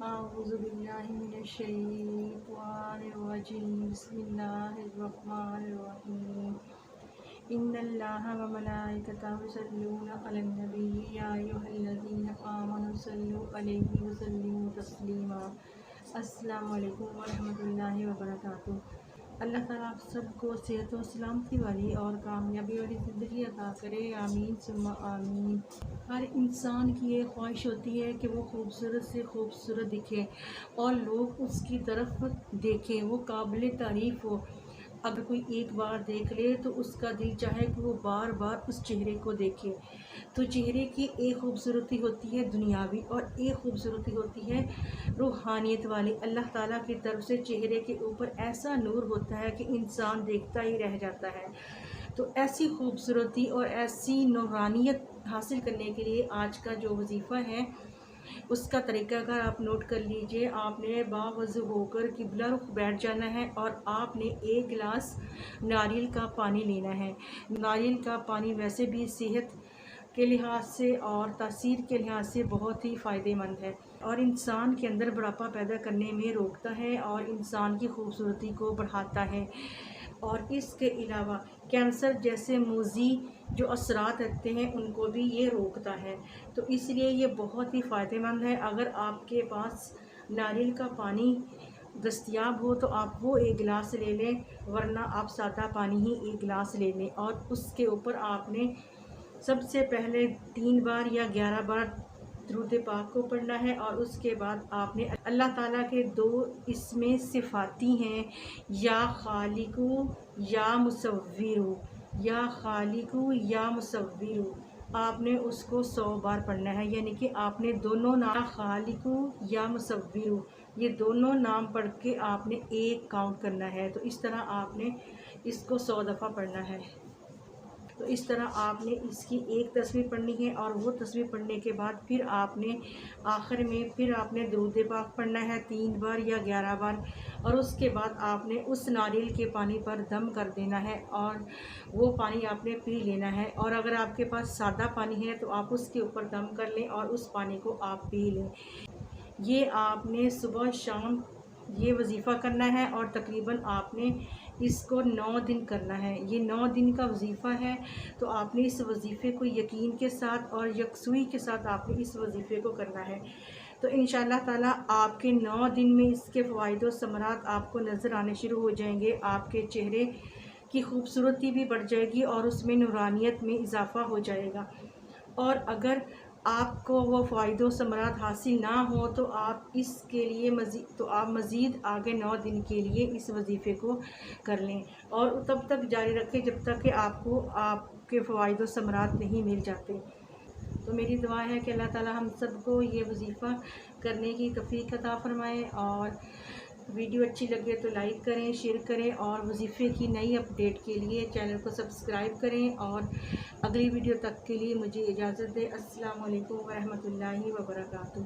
أعوذ بالله من الشيطان الرجيم بسم الله الرحمن الرحيم إن الله وملائكته يصلون على النبي يا أيها الذين آمنوا صلوا عليه وسلموا تسليما السلام علیکم ورحمۃ اللہ وبرکاتہ۔ اللہ تعالیٰ آپ سب کو صحت و سلامتی والی اور کامیابی والی زندگی عطا کرے، آمین ثم آمین۔ ہر انسان کی یہ خواہش ہوتی ہے کہ وہ خوبصورت سے خوبصورت دکھے اور لوگ اس کی طرف دیکھیں، وہ قابل تعریف ہو۔ اگر کوئی ایک بار دیکھ لے تو اس کا دل چاہے کہ وہ بار بار اس چہرے کو دیکھے۔ تو چہرے کی ایک خوبصورتی ہوتی ہے دنیاوی اور ایک خوبصورتی ہوتی ہے روحانیت والی۔ اللہ تعالیٰ کی طرف سے چہرے کے اوپر ایسا نور ہوتا ہے کہ انسان دیکھتا ہی رہ جاتا ہے۔ تو ایسی خوبصورتی اور ایسی نورانیت حاصل کرنے کے لیے آج کا جو وظیفہ ہے اس کا طریقہ کار آپ نوٹ کر لیجئے۔ آپ نے باوضو ہو کر قبلہ رخ بیٹھ جانا ہے اور آپ نے ایک گلاس ناریل کا پانی لینا ہے۔ ناریل کا پانی ویسے بھی صحت کے لحاظ سے اور تاثیر کے لحاظ سے بہت ہی فائدہ مند ہے اور انسان کے اندر بڑھاپا پیدا کرنے میں روکتا ہے اور انسان کی خوبصورتی کو بڑھاتا ہے، اور اس کے علاوہ کینسر جیسے موذی جو اثرات رکھتے ہیں ان کو بھی یہ روکتا ہے۔ تو اس لیے یہ بہت ہی فائدہ مند ہے۔ اگر آپ کے پاس ناریل کا پانی دستیاب ہو تو آپ وہ ایک گلاس لے لیں، ورنہ آپ سادہ پانی ہی ایک گلاس لے لیں، اور اس کے اوپر آپ نے سب سے پہلے 3 بار یا 11 بار درود پاک کو پڑھنا ہے، اور اس کے بعد آپ نے اللہ تعالیٰ کے 2 اسم صفاتی ہیں، یا خالقو یا مصورو، یا خالقو یا مصورو، آپ نے اس کو 100 بار پڑھنا ہے۔ یعنی کہ آپ نے دونوں نام خالقو یا مصورو یہ دونوں نام پڑھ کے آپ نے ایک کاؤنٹ کرنا ہے۔ تو اس طرح آپ نے اس کو 100 دفعہ پڑھنا ہے۔ تو اس طرح آپ نے اس کی ایک تسبیح پڑھنی ہے، اور وہ تسبیح پڑھنے کے بعد پھر آپ نے آخر میں آپ نے درود پاک پڑھنا ہے 3 بار یا 11 بار، اور اس کے بعد آپ نے اس ناریل کے پانی پر دم کر دینا ہے اور وہ پانی آپ نے پی لینا ہے۔ اور اگر آپ کے پاس سادہ پانی ہے تو آپ اس کے اوپر دم کر لیں اور اس پانی کو آپ پی لیں۔ یہ آپ نے صبح شام یہ وظیفہ کرنا ہے، اور تقریباً آپ نے اس کو 9 دن کرنا ہے۔ یہ 9 دن کا وظیفہ ہے، تو آپ نے اس وظیفے کو یقین کے ساتھ اور یکسوئی کے ساتھ آپ نے اس وظیفے کو کرنا ہے۔ تو انشاءاللہ تعالیٰ آپ کے 9 دن میں اس کے فوائد و ثمرات آپ کو نظر آنے شروع ہو جائیں گے۔ آپ کے چہرے کی خوبصورتی بھی بڑھ جائے گی اور اس میں نورانیت میں اضافہ ہو جائے گا۔ اور اگر آپ کو وہ فوائد و ثمرات حاصل نہ ہوں تو آپ اس کے لیے مزید آگے 9 دن کے لیے اس وظیفے کو کر لیں، اور تب تک جاری رکھیں جب تک کہ آپ کو آپ کے فوائد و ثمرات نہیں مل جاتے۔ تو میری دعا ہے کہ اللہ تعالیٰ ہم سب کو یہ وظیفہ کرنے کی توفیق عطا فرمائے، اور ویڈیو اچھی لگے تو لائک کریں، شیئر کریں، اور وظیفے کی نئی اپڈیٹ کے لیے چینل کو سبسکرائب کریں، اور اگلی ویڈیو تک کے لیے مجھے اجازت دیں۔ السلام علیکم ورحمۃ اللہ وبرکاتہ۔